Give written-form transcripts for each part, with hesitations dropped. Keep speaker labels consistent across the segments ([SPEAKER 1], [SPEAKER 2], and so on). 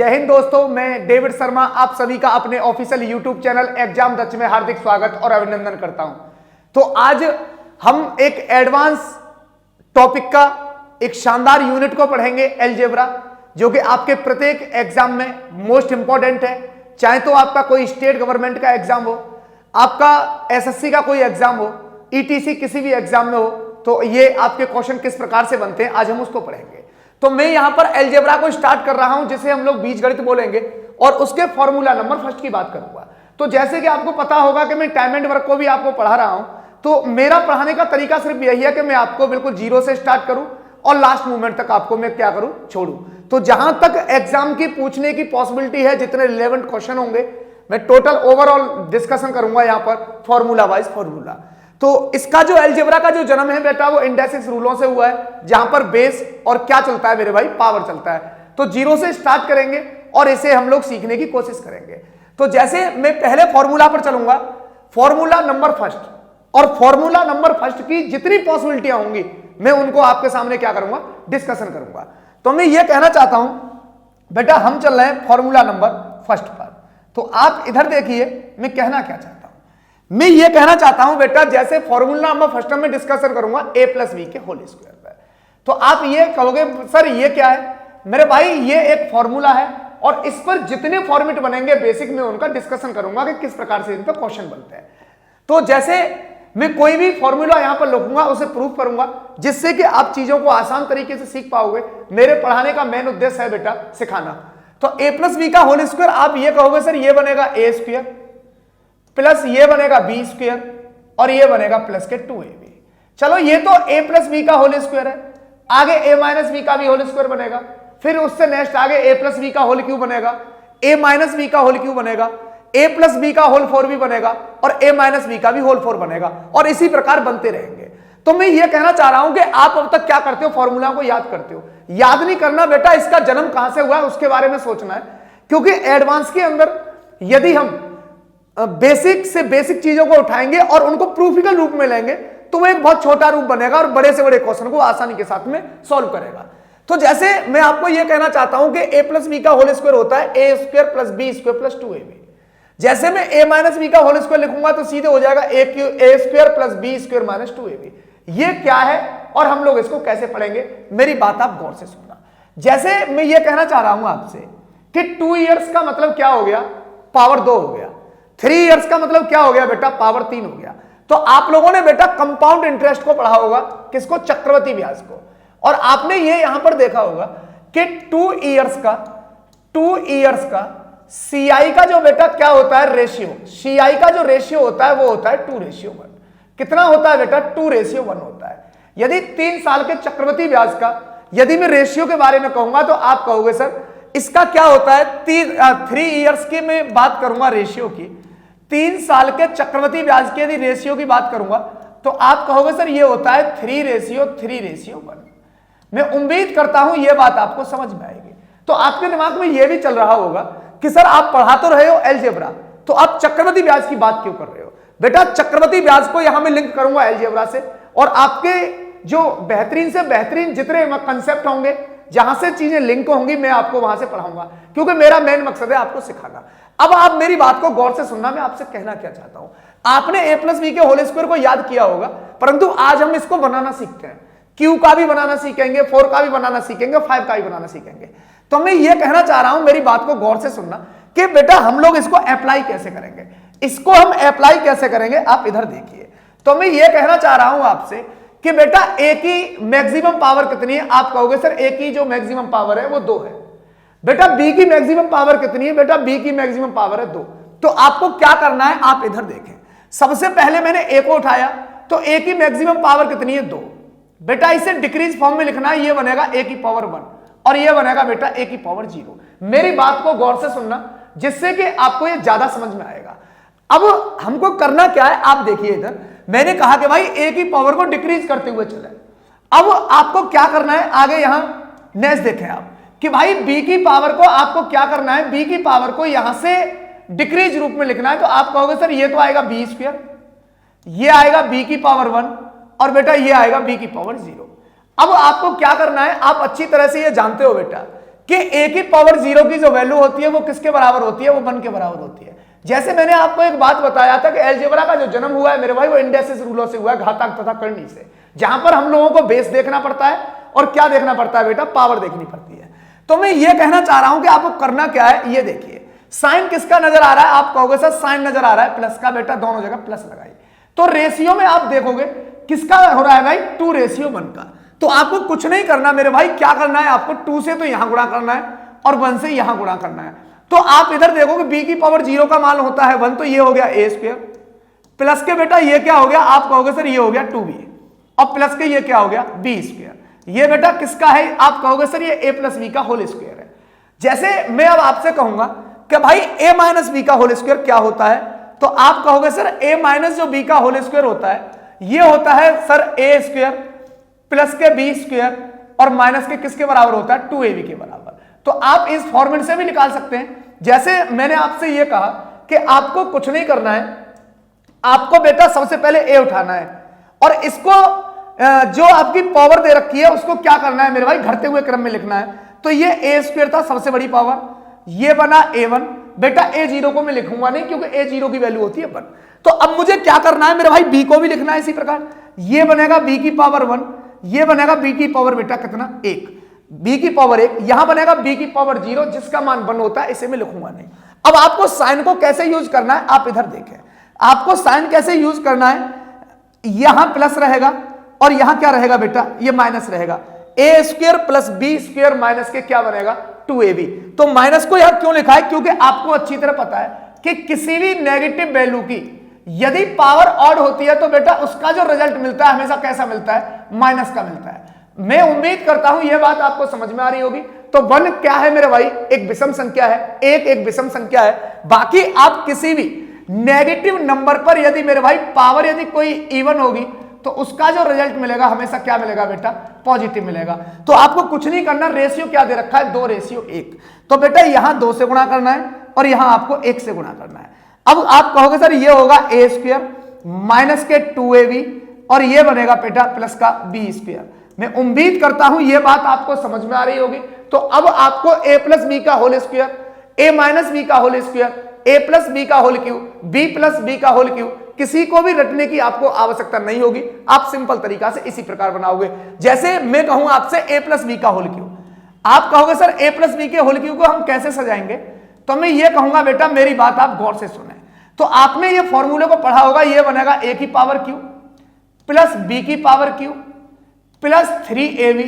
[SPEAKER 1] जय हिंद दोस्तों, मैं डेविड शर्मा आप सभी का अपने ऑफिशियल यूट्यूब चैनल एग्जाम दक्ष में हार्दिक स्वागत और अभिनंदन करता हूं। तो आज हम एक एडवांस टॉपिक का एक शानदार यूनिट को पढ़ेंगे, अलजेब्रा, जो कि आपके प्रत्येक एग्जाम में मोस्ट इंपॉर्टेंट है। चाहे तो आपका कोई स्टेट गवर्नमेंट का एग्जाम हो, आपका एसएससी का कोई एग्जाम हो, ईटीसी किसी भी एग्जाम में हो, तो ये आपके क्वेश्चन किस प्रकार से बनते हैं आज हम उसको पढ़ेंगे। तो मैं यहां पर अलजेब्रा को स्टार्ट कर रहा हूं, जिसे हम लोग बीजगणित बोलेंगे, और उसके फॉर्मूला नंबर फर्स्ट की बात करूंगा। तो जैसे कि आपको पता होगा कि मैं टाइम एंड वर्क को भी आपको पढ़ा रहा हूं, तो मेरा पढ़ाने का तरीका सिर्फ यही है कि मैं आपको बिल्कुल जीरो से स्टार्ट करूं और लास्ट मोमेंट तक आपको मैं क्या करूं, छोड़ूं। तो जहां तक एग्जाम की पूछने की पॉसिबिलिटी है, जितने रिलेवेंट क्वेश्चन होंगे, मैं टोटल ओवरऑल डिस्कशन करूंगा यहां पर फॉर्मूला वाइज फॉर्मूला। तो इसका जो अलजेब्रा का जो जन्म है बेटा, वो इंडेक्सिस रूलों से हुआ है, जहां पर बेस और क्या चलता है मेरे भाई, पावर चलता है। तो जीरो से स्टार्ट करेंगे और इसे हम लोग सीखने की कोशिश करेंगे। तो जैसे मैं पहले फॉर्मूला पर चलूंगा, फॉर्मूला नंबर फर्स्ट, और फॉर्मूला नंबर फर्स्ट की जितनी पॉसिबिलिटियां होंगी मैं उनको आपके सामने क्या करूंगा, डिस्कशन करूंगा। तो मैं ये कहना चाहता हूं बेटा, हम चल रहे हैं फॉर्मूला नंबर फर्स्ट पर। तो आप इधर देखिए, मैं कहना क्या चाहता हूं। मैं ये कहना चाहता हूं बेटा, जैसे फॉर्मूला नंबर फर्स्ट में डिस्कशन करूंगा a प्लस बी के होल स्क्वायर पर, तो आप ये कहोगे सर ये क्या है। मेरे भाई ये एक फॉर्मूला है और इस पर जितने फॉर्मेट बनेंगे बेसिक में उनका डिस्कशन करूंगा कि किस प्रकार से इन पर क्वेश्चन बनते हैं। तो जैसे मैं कोई भी फॉर्मूला यहां पर लिखूंगा, उसे प्रूफ करूंगा, जिससे कि आप चीजों को आसान तरीके से सीख पाओगे। मेरे पढ़ाने का मेन उद्देश्य है बेटा सिखाना। तो a प्लस बी का होल स्क्वायर, आप ये कहोगे सर ये बनेगा a स्क्वायर प्लस ये बनेगा बी स्क्वायर और ये बनेगा प्लस के 2ab। चलो ये तो a प्लस बी का होल स्क्वायर है, आगे a माइनस बी का भी होल स्क्वायर बनेगा, फिर उससे नेक्स्ट आगे a प्लस बी का होल क्यूब बनेगा, a माइनस बी का होल क्यूब बनेगा, a प्लस बी का होल 4 भी बनेगा और a माइनस बी का भी होल 4 बनेगा, और इसी प्रकार बनते रहेंगे। तो मैं ये कहना चाह रहा हूं कि आप अब तक क्या करते हो, फॉर्मूला को याद करते हो। याद नहीं करना बेटा, इसका जन्म कहां से हुआ है उसके बारे में सोचना है, क्योंकि एडवांस के अंदर यदि हम बेसिक से बेसिक चीजों को उठाएंगे और उनको प्रूफिकल रूप में लेंगे, तो वो एक बहुत छोटा रूप बनेगा और बड़े से बड़े क्वेश्चन को आसानी के साथ में सॉल्व करेगा। तो जैसे मैं आपको यह कहना चाहता हूं कि a प्लस बी का होल स्क्वायर होता है a square plus B square plus 2ab। जैसे मैं a माइनस बी का होल स्क्वायर लिखूंगा तो सीधे हो जाएगा a square plus B square minus 2ab। ये क्या है और हम लोग इसको कैसे पढ़ेंगे, मेरी बात आप गौर से सुनना। जैसे मैं ये कहना चाह रहा हूं आपसे कि 2 इयर्स का मतलब क्या हो गया, पावर 2 हो गया। 3 इयर्स का मतलब क्या हो गया बेटा, पावर 3 हो गया। तो आप लोगों ने बेटा कंपाउंड इंटरेस्ट को पढ़ा होगा, किसको, चक्रवृद्धि ब्याज को। और आपने ये यहां पर देखा होगा कि 2 इयर्स का सीआई का जो बेटा क्या होता है, रेशियो, सीआई का जो रेशियो होता है वो होता है 2:1। कितना होता है बेटा, 2:1 होता है। यदि 3 साल के चक्रवृद्धि ब्याज का यदि मैं रेशियो के बारे में कहूंगा तो आप कहोगे सर इसका क्या होता है, 3 इयर्स की मैं बात करूंगा रेशियो की, 3 साल के चक्रवृद्धि ब्याज की यदि रेशियो की बात करूंगा तो आप कहोगे सर ये होता है 3:1। मैं उम्मीद करता हूं यह बात आपको समझ में आएगी। तो आपके दिमाग में यह भी चल रहा होगा कि सर आप पढ़ा तो रहे हो अलजेब्रा, तो आप चक्रवृद्धि ब्याज की बात क्यों कर रहे हो। बेटा चक्रवृद्धि ब्याज को यहां मैं लिंक करूंगा अलजेब्रा से, और आपके जो बेहतरीन से बेहतरीन जितने कंसेप्ट होंगे, जहां से चीजें लिंक होंगी, मैं आपको वहां से पढ़ाऊंगा, क्योंकि मेरा मेन मकसद है आपको सिखाना। अब आप मेरी बात को गौर से सुनना, मैं आपसे कहना क्या चाहता हूं। आपने a प्लस बी के होल स्क्वायर को याद किया होगा, परंतु आज हम इसको बनाना सीखते हैं। q का भी बनाना सीखेंगे, 4 का भी बनाना सीखेंगे, 5 का भी बनाना सीखेंगे। तो मैं ये कहना चाह रहा हूं, मेरी बात को गौर से सुनना कि बेटा हम लोग इसको अप्लाई कैसे करेंगे, इसको हम अप्लाई कैसे करेंगे, आप इधर देखिए। तो मैं ये कहना चाह रहा हूं आपसे कि बेटा a की मैक्सिमम पावर कितनी है, आप कहोगे सर a की जो मैक्सिमम पावर है वो 2 है। बेटा b की मैक्सिमम पावर कितनी है, बेटा b की मैक्सिमम पावर है 2। तो आपको क्या करना है, आप इधर देखें। सबसे पहले मैंने a को उठाया, तो a की मैक्सिमम पावर कितनी है, 2। बेटा इसे डिक्रीज फॉर्म में लिखना है, ये बनेगा a की पावर 1 और ये बनेगा बेटा a की पावर 0। मेरी बात को गौर से सुनना, जिससे कि आपको ये ज्यादा समझ में आएगा। अब हमको करना क्या है, आप देखिए इधर मैंने कहा कि भाई a की पावर को डिक्रीज करते हुए चले। अब आपको क्या करना है, आगे यहां नेक्स्ट देखें आप कि भाई b की पावर को आपको क्या करना है, b की पावर को यहां से डिक्रीज रूप में लिखना है। तो आप कहोगे सर ये तो आएगा b स्क्वायर, ये आएगा b की पावर 1 और बेटा ये आएगा b की पावर 0। अब आपको क्या करना है, आप अच्छी तरह से ये जानते हो बेटा कि a की पावर 0 की जो वैल्यू होती है वो किसके बराबर होती है, वो 1 के बराबर होती है। जैसे मैंने आपको एक बात बताया था कि अलजेब्रा का जो जन्म हुआ है मेरे भाई वो इंडेक्सिस रूलों से हुआ है, घातांक तथा करनी से, जहां पर हम लोगों को बेस देखना पड़ता है और क्या देखना पड़ता है बेटा, पावर देखनी पड़ती है। तो मैं ये कहना चाह रहा हूं कि आपको करना क्या है, ये देखिए साइन किसका नजर आ रहा है, आप कहोगे सर साइन नजर आ रहा है प्लस का, बेटा दोनों जगह प्लस लगाइए। तो रेशियो में आप देखोगे किसका हो रहा है भाई, 2:1 का। तो आपको कुछ नहीं करना मेरे भाई, क्या करना है आपको, 2 से तो यहां गुणा करना है और 1 से यहां गुणा करना है। तो आप इधर देखोगे b की पावर 0 का मान होता है 1, तो ये हो गया a² प्लस के बेटा ये क्या हो गया, आप कहोगे सर ये हो गया 2b, और प्लस के ये क्या हो गया b²। ये बेटा किसका है, आप कहोगे सर ये a + b का होल स्क्वायर है। जैसे मैं अब आपसे कहूंगा कि भाई a - b का होल स्क्वायर क्या होता है, तो आप कहोगे सर a - जो b का होल स्क्वायर होता है ये होता है सर a² प्लस के b² और माइनस के किसके बराबर होता है, 2ab के बराबर। तो आप इस फॉर्मेट से भी निकाल सकते हैं। जैसे मैंने आपसे ये कहा कि आपको कुछ नहीं करना है, आपको बेटा सबसे पहले a उठाना है और इसको जो आपकी पावर दे रखी है उसको क्या करना है मेरे भाई, घटते हुए क्रम में लिखना है। तो ये a² था सबसे बड़ी पावर, ये बना a1, बेटा a0 को मैं लिखूंगा नहीं क्योंकि a0 की वैल्यू होती है 1। तो अब मुझे क्या करना है मेरे भाई, b को भी लिखना है इसी प्रकार, ये बनेगा b की पावर 1, ये बनेगा b की पावर बेटा कितना 1, b की पावर 1, यहां बनेगा b की पावर 0 जिसका मान 1 होता है, इसे मैं लिखूंगा नहीं। अब आपको साइन को कैसे यूज करना है, आप इधर देखें, आपको साइन कैसे यूज करना है, यहां प्लस रहेगा और यहां क्या रहेगा बेटा, ये माइनस रहेगा, a² प्लस b² माइनस के क्या बनेगा 2ab। तो माइनस को यहां क्यों लिखा है, क्योंकि आपको अच्छी तरह पता है कि किसी भी नेगेटिव वैल्यू की यदि पावर ऑड होती है तो बेटा उसका जो रिजल्ट मिलता है हमेशा कैसा मिलता है, माइनस का मिलता है। मैं उम्मीद करता हूं यह बात आपको समझ में आ रही होगी। तो 1 क्या है मेरे भाई, एक विषम संख्या है, एक विषम संख्या है। बाकी आप किसी भी नेगेटिव नंबर पर यदि मेरे भाई पावर यदि कोई इवन होगी तो उसका जो रिजल्ट मिलेगा हमेशा क्या मिलेगा बेटा, पॉजिटिव मिलेगा। तो आपको कुछ नहीं करना, रेशियो क्या दे रखा है 2:1। तो बेटा यहां 2 से गुणा करना है और यहां आपको 1 से गुणा करना है। अब आप कहोगे सर ये होगा a² माइनस के 2ab और ये बनेगा बेटा प्लस का b²। मैं उम्मीद करता हूं यह बात आपको समझ में आ रही होगी। तो अब आपको a + b का होल स्क्वायर, a - b का होल स्क्वायर, a + b का होल क्यूब, b + b का होल क्यूब, किसी को भी रटने की आपको आवश्यकता नहीं होगी। आप सिंपल तरीका से इसी प्रकार बनाओगे। जैसे मैं कहूं आपसे a + b का होल क्यूब, आप कहोगे सर a + b के होल क्यूब को हम कैसे सजाएंगे, तो मैं ये कहूंगा बेटा मेरी बात आप गौर से सुने। तो आपने ये फॉर्मूले को पढ़ा होगा, ये बनेगा a की पावर क्यू प्लस b की पावर क्यू प्लस 3ab,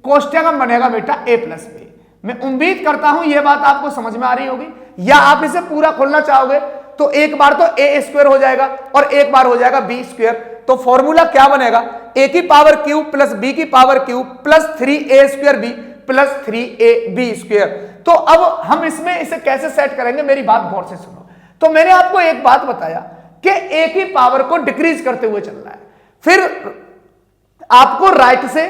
[SPEAKER 1] कोष्टक में बनेगा बेटा a + b। मैं उम्मीद करता हूं यह बात आपको समझ में आ रही होगी। या आप इसे पूरा खोलना चाहोगे तो एक बार तो a² हो जाएगा और एक बार हो जाएगा b²। तो फॉर्मूला क्या बनेगा, a की पावर क्यू प्लस b की power Q plus 3a² plus 3ab²। तो अब हम इसमें इसे कैसे सेट करेंगे, मेरी बात गौर से सुनो। तो मैंने आपको एक बात बताया कि a की पावर को डिक्रीज करते हुए चलना है, फिर आपको राइट से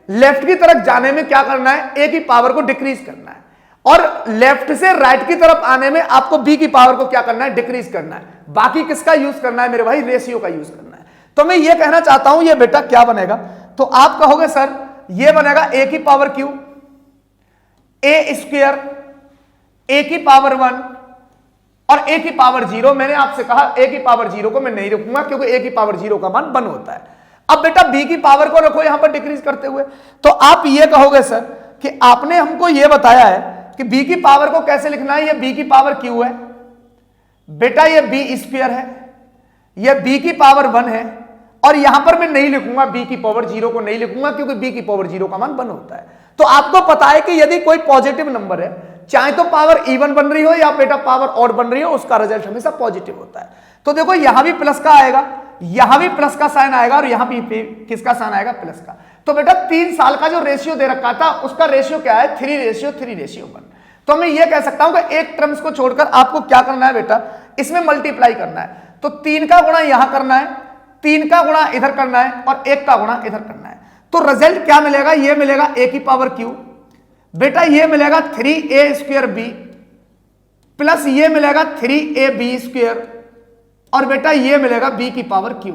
[SPEAKER 1] लेफ्ट की तरफ जाने में क्या करना है, a की पावर को डिक्रीज करना है, और लेफ्ट से राइट की तरफ आने में आपको b की पावर को क्या करना है, डिक्रीज करना है। बाकी किसका यूज करना है मेरे भाई, रेशियो का यूज करना है। तो मैं ये कहना चाहता हूं ये बेटा क्या बनेगा, तो आप कहोगे सर ये बनेगा a की पावर क्यू, a², a की पावर 1 और a की पावर 0। मैंने आपसे कहा a की पावर 0 को मैं नहीं रखूंगा क्योंकि a की पावर 0 का मान 1 होता है। अब बेटा b की पावर को रखो यहां पर डिक्रीज करते हुए। तो आप ये कहोगे सर कि आपने हमको ये बताया है कि b की पावर को कैसे लिखना है, ये b की पावर q है बेटा, ये b² है, ये b की पावर 1 है, और यहां पर मैं नहीं लिखूंगा b की पावर 0 को नहीं लिखूंगा क्योंकि b की पावर 0 का मान 1 होता है। तो आपको पता है कि यदि कोई पॉजिटिव नंबर है, चाहे तो पावर इवन बन रही हो या बेटा पावर ऑड बन रही हो, उसका रिजल्ट हमेशा पॉजिटिव होता है। तो देखो यहां भी प्लस का आएगा, यहां भी प्लस का साइन आएगा और यहां भी किसका साइन आएगा, प्लस का। तो बेटा 3 साल का जो रेशियो दे रखा था उसका रेशियो क्या है, 3:3:1। तो मैं ये कह सकता हूं कि एक टर्म्स को छोड़कर आपको क्या करना है बेटा, इसमें मल्टीप्लाई करना है। तो 3 का गुणा यहां करना है, 3 का गुणा इधर करना है और 1 का गुणा इधर करना है। तो रिजल्ट क्या मिलेगा, ये मिलेगा a की पावर क्यू बेटा, ये मिलेगा 3a² प्लस ये मिलेगा 3ab² और बेटा ये मिलेगा b की पावर क्यू।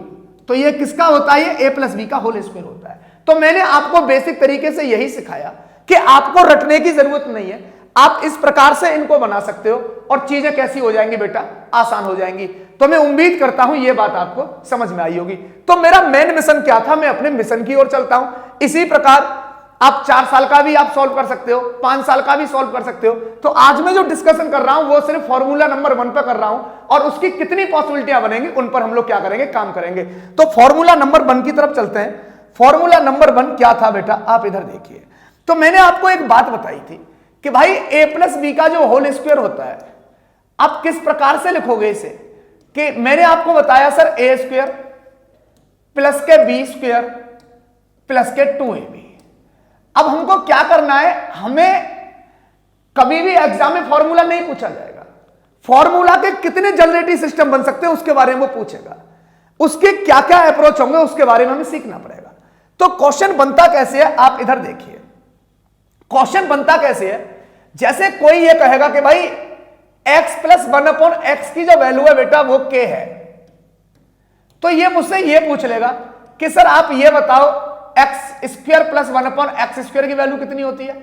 [SPEAKER 1] तो ये किसका होता है, ये a + b का होल स्क्वायर होता है। तो मैंने आपको बेसिक तरीके से यही सिखाया कि आपको रटने की जरूरत नहीं है, आप इस प्रकार से इनको बना सकते हो और चीजें कैसी हो जाएंगी बेटा, आसान हो जाएंगी। तो मैं उम्मीद करता हूं यह बात आपको समझ में आई होगी। तो मेरा मेन मिशन क्या था, मैं अपने मिशन की ओर चलता हूं। इसी प्रकार आप 4 साल का भी आप सॉल्व कर सकते हो, 5 साल का भी सॉल्व कर सकते हो। तो आज मैं जो डिस्कशन कर रहा हूं वो सिर्फ फॉर्मूला नंबर 1 पर कर रहा हूं और उसकी कितनी पॉसिबिलिटियां बनेंगी उन पर हम लोग क्या करेंगे, काम करेंगे। तो फॉर्मूला नंबर 1 की तरफ चलते हैं। फॉर्मूला नंबर 1 क्या था बेटा, आप इधर देखिए। तो मैंने आपको एक बात बताई थी कि भाई a प्लस बी का जो होल स्क्वायर होता है, आप किस प्रकार से लिखोगे इसे, कि मैंने आपको बताया सर a स्क्वायर प्लस के बी स्क्वायर प्लस के 2ab। अब हमको क्या करना है, हमें कभी भी एग्जाम में फॉर्मूला नहीं पूछा जाएगा, फॉर्मूला के कितने जनरेटिव सिस्टम बन सकते हैं उसके बारे में वो पूछेगा, उसके क्या क्या अप्रोच होंगे उसके बारे में हमें सीखना पड़ेगा। तो क्वेश्चन बनता कैसे है, आप इधर देखिए। क्वेश्चन बनता कैसे है, जैसे कोई ये कहेगा कि भाई x प्लस 1/x की जो वैल्यू है बेटा वो k है, तो ये मुझसे ये पूछ लेगा कि सर आप ये बताओ x square plus 1/x square की वैल्यू कितनी होती है।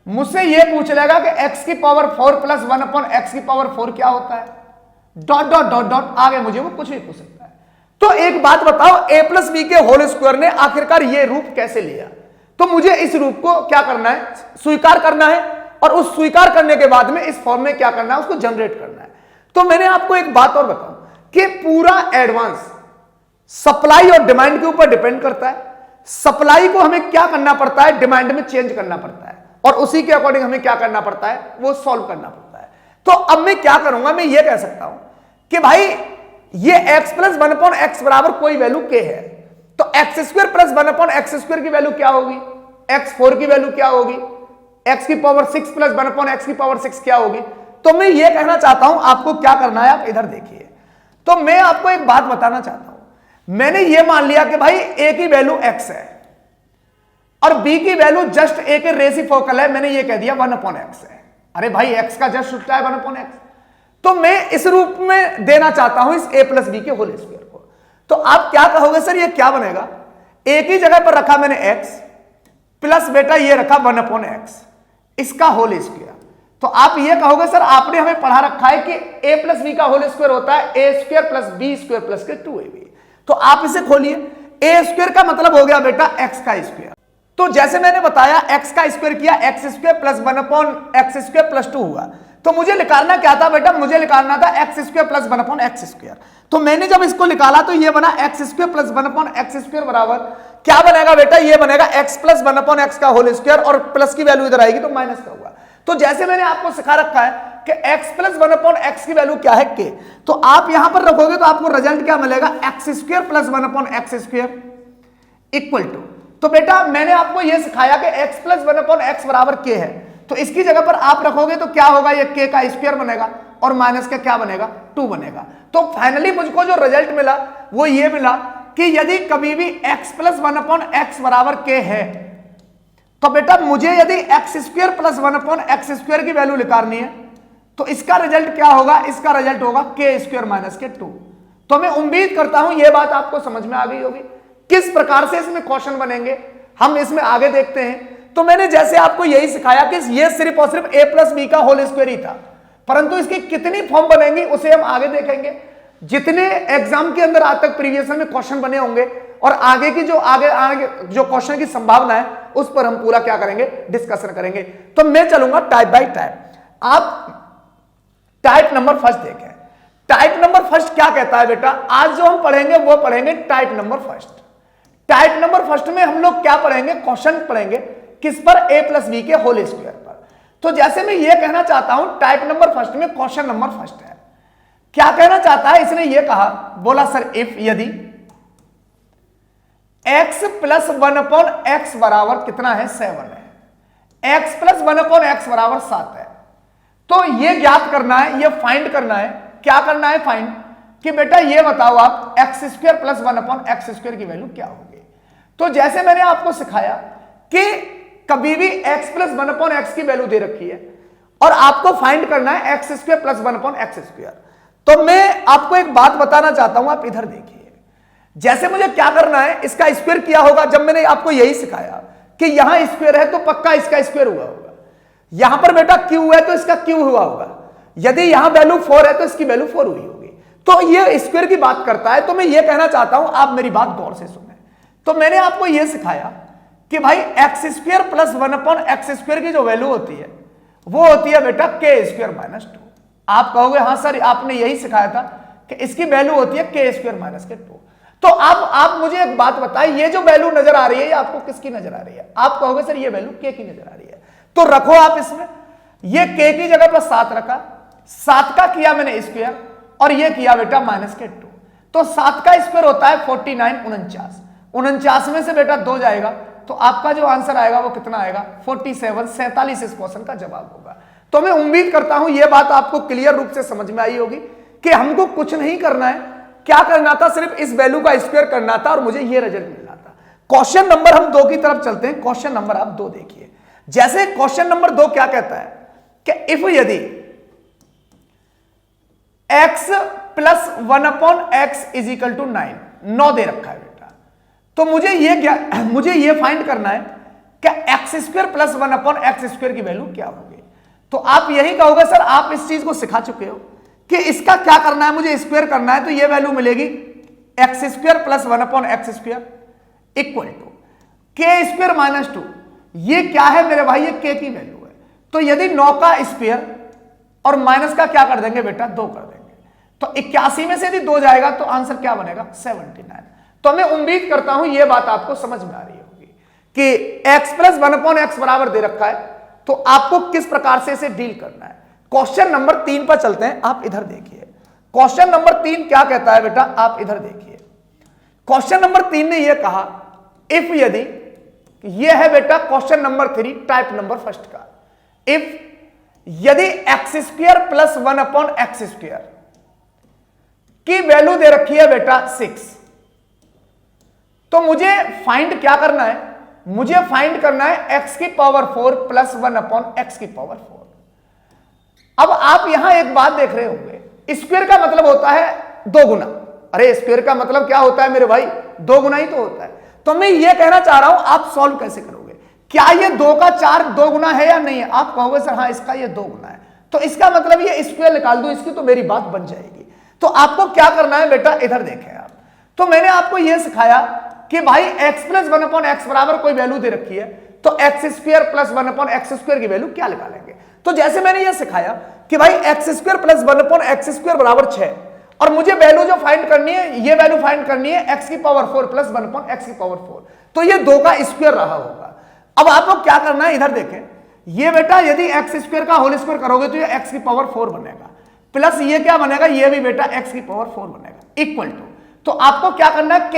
[SPEAKER 1] मुझसे ये पूछ लेगा कि x की पावर 4 प्लस 1/x की पावर 4 क्या होता है, डॉट डॉट डॉट डॉट, आगे मुझे वो कुछ भी पूछ सकता है। तो एक बात बताओ, a प्लस बी के होल स्क्वायर ने आखिरकार ये रूप कैसे लिया। तो मुझे इस रूप को क्या करना है, स्वीकार करना है, और उस स्वीकार करने के बाद में इस फॉर्म में क्या करना है, उसको जनरेट करना है। तो मैंने आपको एक बात और बताऊं कि पूरा एडवांस सप्लाई और डिमांड के ऊपर डिपेंड करता है। सप्लाई को हमें क्या करना पड़ता है, डिमांड में चेंज करना पड़ता है, और उसी के अकॉर्डिंग हमें क्या करना पड़ता है, वो सॉल्व करना पड़ता है। तो अब मैं क्या करूंगा, मैं ये कह सकता हूं कि भाई ये x प्लस 1/x बराबर कोई वैल्यू k है, तो x square plus 1/x square की वैल्यू क्या होगी, x4 की वैल्यू क्या होगी, x की पावर 6 प्लस 1/x की पावर 6 क्या होगी। तो मैं ये कहना चाहता हूं, आपको क्या करना है, आप इधर देखिए। तो मैं आपको एक बात बताना चाहता हूं, मैंने ये मान लिया कि भाई a की वैल्यू x है और b की वैल्यू जस्ट a के रेसिप्रोकल है, मैंने ये कह दिया 1/x है। अरे भाई x का जस्ट उल्टा है 1/x, तो मैं इस रूप में देना चाहता हूं इस a प्लस बी के होल स्क्वायर को। तो आप क्या कहोगे, सर ये क्या बनेगा, a की जगह पर रखा मैंने x प्लस बेटा ये रखा 1/x, इसका होल स्क्वायर। तो आप ये कहोगे सर आपने हमें पढ़ा रखा है कि a प्लस बी का होल स्क्वायर होता है a square plus B square plus के 2ab। तो आप इसे खोलिए, a स्क्वायर का मतलब हो गया बेटा x का स्क्वायर। तो जैसे मैंने बताया x का स्क्वायर किया, x square plus 1/x square plus 2 हुआ। तो मुझे निकालना क्या था बेटा, मुझे निकालना था x square plus 1/x square. तो मैंने जब इसको निकाला तो ये बना x square plus 1/x square बराबर क्या बनेगा बेटा, ये बनेगा x प्लस 1/x का होल स्क्वायर, और प्लस की वैल्यू इधर आएगी तो माइनस का होगा। तो जैसे मैंने आपको सिखा रखा है कि x प्लस 1/x की वैल्यू क्या है k, तो आप यहां पर रखोगे तो आपको रिजल्ट क्या मिलेगा, x square plus 1/x square equal to. तो बेटा मैंने आपको यह सिखाया कि x प्लस 1/x बराबर k है, तो इसकी जगह पर आप रखोगे तो क्या होगा, ये k का स्क्वायर बनेगा और माइनस का क्या बनेगा, 2 बनेगा। तो फाइनली मुझको जो रिजल्ट मिला वो ये मिला कि यदि कभी भी x प्लस 1/x बराबर k है, तो बेटा मुझे यदि x square plus 1/x square की वैल्यू निकालनी है तो इसका रिजल्ट क्या होगा, इसका रिजल्ट होगा k स्क्वायर माइनस के 2। तो मैं उम्मीद करता हूं यह बात आपको समझ में आ गई होगी किस प्रकार से इसमें क्वेश्चन बनेंगे, हम इसमें आगे देखते हैं। तो मैंने जैसे आपको यही सिखाया कि ये सिर्फ और सिर्फ a प्लस बी का होल स्क्वायर ही था, परंतु इसकी कितनी फॉर्म बनेंगी उसे हम आगे देखेंगे। जितने एग्जाम के अंदर आज तक प्रीवियस में क्वेश्चन बने होंगे और आगे की जो आगे जो क्वेश्चन की संभावना है उस पर हम पूरा क्या करेंगे, डिस्कशन करेंगे। तो मैं चलूंगा टाइप बाय टाइप। आप टाइप नंबर फर्स्ट देखें। टाइप नंबर फर्स्ट क्या कहता है बेटा, आज जो हम पढ़ेंगे वो पढ़ेंगे type number first. Type number first में हम लोग क्या पढ़ेंगे, क्वेश्चन पढ़ेंगे किस पर, a प्लस बी के होल स्क्वायर पर। तो जैसे मैं ये कहना चाहता हूं टाइप नंबर फर्स्ट में क्वेश्चन नंबर फर्स्ट है, क्या कहना चाहता है, इसने ये कहा, बोला सर इफ यदि x प्लस 1/x बराबर कितना है, 7 है, x प्लस 1/x बराबर 7 है। तो ये ज्ञात करना है, ये फाइंड करना है, क्या करना है, फाइंड कि बेटा ये बताओ आप x square plus 1/x square की वैल्यू क्या होगी। तो जैसे मैंने आपको सिखाया कि कभी भी x प्लस 1/x की वैल्यू दे रखी है और आपको फाइंड करना है x square plus 1/x square. तो मैं आपको एक बात बताना चाहता हूं, आप इधर देखिए। जैसे मुझे क्या करना है, इसका स्क्वायर किया होगा, जब मैंने आपको यही सिखाया कि यहां स्क्वायर है तो पक्का इसका स्क्वायर हुआ होगा, यहां पर बेटा क्यू है तो इसका क्यू हुआ होगा, यदि यहां वैल्यू 4 है तो इसकी वैल्यू 4 हुई होगी। तो ये स्क्वायर की बात करता है। तो मैं ये कहना चाहता हूं, आप मेरी बात गौर से सुने। तो मैंने आपको यह सिखाया कि भाई एक्स स्क्वायर प्लस 1/x² की जो वैल्यू होती है वो होती है बेटा k² - 2। आप कहोगे हाँ सर आपने यही सिखाया था कि इसकी वैल्यू होती है k² - 2। तो अब आप मुझे एक बात बताएं, ये जो वैल्यू नजर आ रही है ये आपको किसकी नजर आ रही है? आप कहोगे सर ये वैल्यू k की नजर आ रही है। तो रखो आप इसमें, ये k की जगह पर 7 रखा, 7 का किया मैंने स्क्वायर और ये किया बेटा -2। तो 7 का स्क्वायर होता है 49, 49 में से बेटा 2 जाएगा तो आपका जो आंसर आएगा वो कितना आएगा? 47, 47 इस क्वेश्चन का जवाब होगा। तो मैं उम्मीद करता हूं ये बात आपको क्लियर रूप से समझ में आई होगी कि हमको कुछ नहीं करना है, क्या करना था? सिर्फ इस वैल्यू का स्क्वायर करना था और मुझे ये रिजल्ट मिलना था। क्वेश्चन नंबर हम 2 की तरफ चलते हैं। क्वेश्चन नंबर आप 2 देखिए। जैसे क्वेश्चन नंबर 2 क्या कहता है कि इफ यदि x प्लस 1/x = 9 दे रखा है बेटा, तो मुझे ये फाइंड करना है कि x² प्लस 1/x² की वैल्यू क्या होगी। तो आप यही कहोगे सर आप इस चीज को सिखा चुके हो कि इसका क्या करना है, मुझे स्क्वायर करना है। तो ये वैल्यू मिलेगी x² plus 1/x² equal to k² - 2। ये क्या है मेरे भाई? ये k की वैल्यू है। तो यदि 9 का स्क्वायर और माइनस का क्या कर देंगे बेटा? 2 कर देंगे। तो 81 में से यदि 2 जाएगा तो आंसर क्या बनेगा? 79। तो मैं उम्मीद करता हूं यह बात आपको समझ में आ रही होगी कि x प्लस 1/x बराबर दे रखा है तो आपको किस प्रकार से इसे डील करना है। क्वेश्चन नंबर 3 पर चलते हैं। आप इधर देखिए क्वेश्चन नंबर 3 क्या कहता है बेटा? आप इधर देखिए क्वेश्चन नंबर 3 ने यह कहा इफ यदि, यह है बेटा question number 3 type number first का। इफ यदि x² प्लस 1/x² की वैल्यू दे रखी है बेटा 6, तो मुझे फाइंड क्या करना है? मुझे फाइंड करना है x⁴ प्लस 1/x⁴। अब आप यहां एक बात देख रहे होंगे, स्क्वायर का मतलब होता है 2 गुना। अरे स्क्वायर का मतलब क्या होता है मेरे भाई? 2 गुना ही तो होता है। तो मैं ये कहना चाह रहा हूं आप सॉल्व कैसे करोगे? क्या ये 2 का 4 2 गुना है या नहीं है? आप कहोगे सर हाँ इसका ये 2 गुना है, तो इसका मतलब ये स्क्वायर निकाल दो इसकी तो मेरी बात बन जाएगी। तो आपको क्या करना है बेटा? इधर देखें आप। तो मैंने आपको यह सिखाया कि भाई x प्लस 1/x बराबर कोई वैल्यू दे रखी है तो x² प्लस 1/x² की वैल्यू क्या निकालेंगे? तो जैसे मैंने यह सिखाया कि भाई x² प्लस 1/x² बराबर 6 और मुझे वैल्यू जो फाइंड करनी है ये वैल्यू फाइंड करनी है x⁴ प्लस 1/x⁴। तो ये 2 का स्क्वायर रहा होगा। अब आपको क्या करना है? इधर देखें, ये बेटा यदि x² का होल स्क्वायर करोगे तो ये x⁴ बनेगा, प्लस ये क्या बनेगा? ये भी बेटा x⁴ बनेगा इक्वल टू। तो आपको क्या करना है?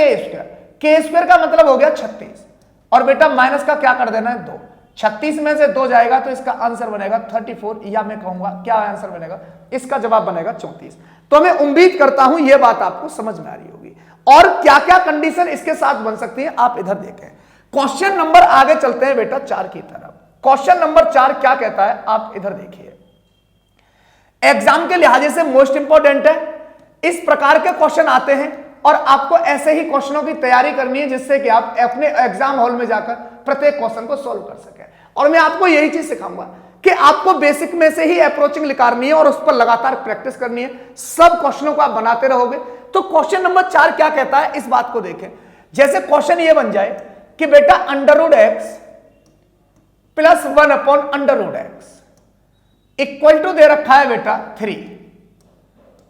[SPEAKER 1] k² का मतलब हो गया 36 और बेटा माइनस का क्या कर देना है? 2। 36 में से 2 जाएगा तो इसका आंसर बनेगा 34, या मैं कहूंगा क्या आंसर बनेगा? इसका जवाब बनेगा 34। तो मैं उम्मीद करता हूं यह बात आपको समझ में आ रही होगी। और क्या क्या कंडीशन इसके साथ बन सकती है आप इधर देखें। क्वेश्चन नंबर आगे चलते हैं बेटा 4 की तरफ। क्वेश्चन नंबर 4 क्या कहता है? आप इधर देखिए, एग्जाम के लिहाजे से मोस्ट इंपॉर्टेंट है। इस प्रकार के क्वेश्चन आते हैं और आपको ऐसे ही क्वेश्चनों की तैयारी करनी है जिससे कि आप अपने एग्जाम हॉल में जाकर प्रत्येक क्वेश्चन को सॉल्व कर सकें। और मैं आपको यही चीज सिखाऊंगा कि आपको बेसिक में से ही अप्रोचिंग निकालनी है और उस पर लगातार प्रैक्टिस करनी है। सब क्वेश्चनों को आप बनाते रहोगे। तो क्वेश्चन नंबर 4 क्या कहता है इस बात को देखें। जैसे क्वेश्चन ये बन जाए कि बेटा √x प्लस 1/√x इक्वल टू दे रखा है बेटा 3।